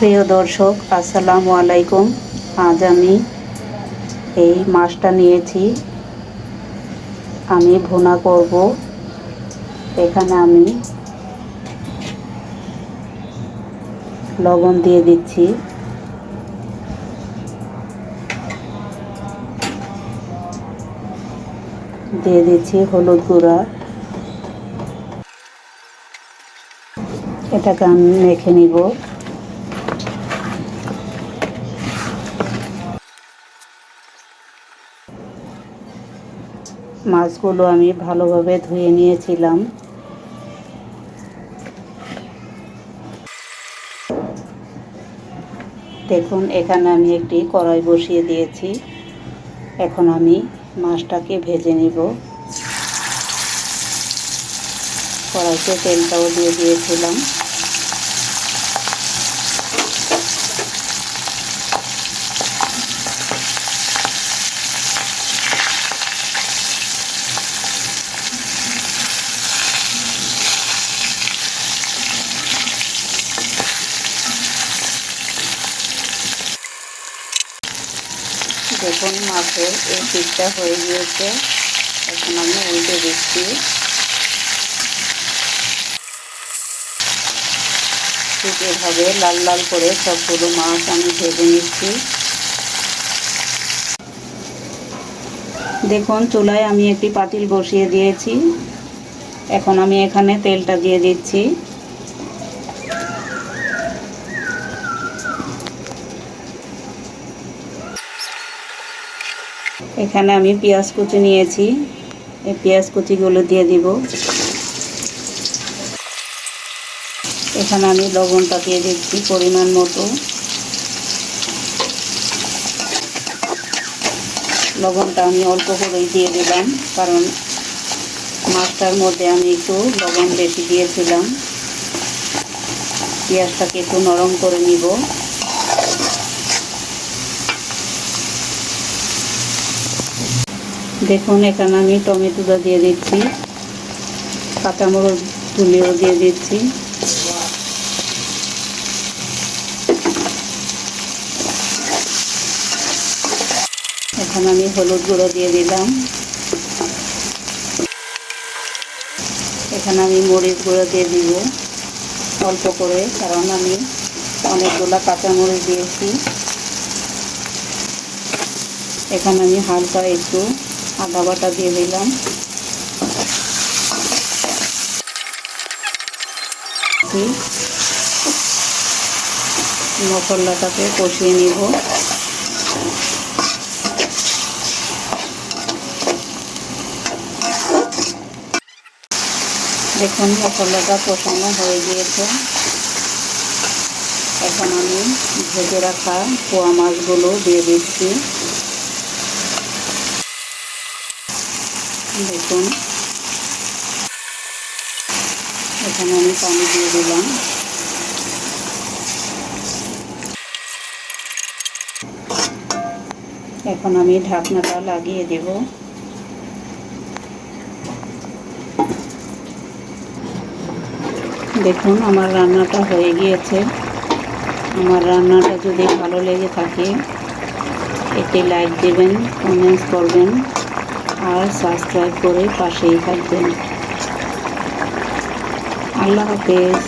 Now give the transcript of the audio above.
প্রিয় দর্শক, আসসালামু আলাইকুম। আজ আমি এই মাছটা নিয়েছি, আমি ভুনা করব। এখানে আমি লবণ দিয়ে দিচ্ছি, দিয়ে দিচ্ছি হলুদ গুঁড়া। এটাকে আমি মেখে নিব। মাছগুলো আমি ভালোভাবে ধুয়ে নিয়েছিলাম। দেখুন, এখানে আমি একটি কড়াই বসিয়ে দিয়েছি। এখন আমি মাছটাকে ভেজে নিব। কড়াইতে তেলটাও দিয়ে দিয়েছিলাম। দেখুন, মাছের এই পিঠটা হয়ে গিয়েছে। এখন আমি উল্টে দিচ্ছি। ঠিক এভাবে লাল লাল করে সবগুলো মাছ আমি ভেজে নিচ্ছি। দেখুন, চুলায় আমি একটি পাতিল বসিয়ে দিয়েছি। এখন আমি এখানে তেলটা দিয়ে দিচ্ছি। এখানে আমি পেঁয়াজ কুচি নিয়েছি, এই পেঁয়াজ কুচিগুলো দিয়ে দিব। এখানে আমি লবণটা দিয়ে দিচ্ছি পরিমাণ মতো। লবণটা আমি অল্প করেই দিয়ে দিলাম, কারণ মাছটার মধ্যে আমি একটু লবণ বেশি দিয়েছিলাম। পেঁয়াজটাকে একটু নরম করে নিব। দেখুন, এখানে আমি টমেটোটা দিয়ে দিচ্ছি, কাঁচামরিচ তুলিও দিয়ে দিচ্ছি। এখন আমি হলুদ গুঁড়ো দিয়ে দিলাম। এখানে আমি মরিচ গুঁড়ো দিয়ে দিব অল্প করে, কারণ আমি অনেকগুলো কাঁচামরিচ দিয়েছি। এখানে আমি হালকা একটু আদা বাটা দিয়ে দিলাম। মশলাটাকে কষিয়ে নিব। দেখুন, মশলাটা কষানো হয়ে গিয়েছে। এখন আমি ভেজে রাখা পোয়া মাছগুলো দিয়ে দিচ্ছি। দেখুন, এখানে আমি পানি দিয়ে দিলাম। এখন আমি ঢাকনাটা লাগিয়ে দেব। দেখুন, আমার রান্নাটা হয়ে গিয়েছে। আমার রান্নাটা যদি ভালো লেগে থাকে একটি লাইক দেবেন, কমেন্টস করবেন আর সাবস্ক্রাইব করে পাশেই থাকবেন। আল্লাহ হাফেজ।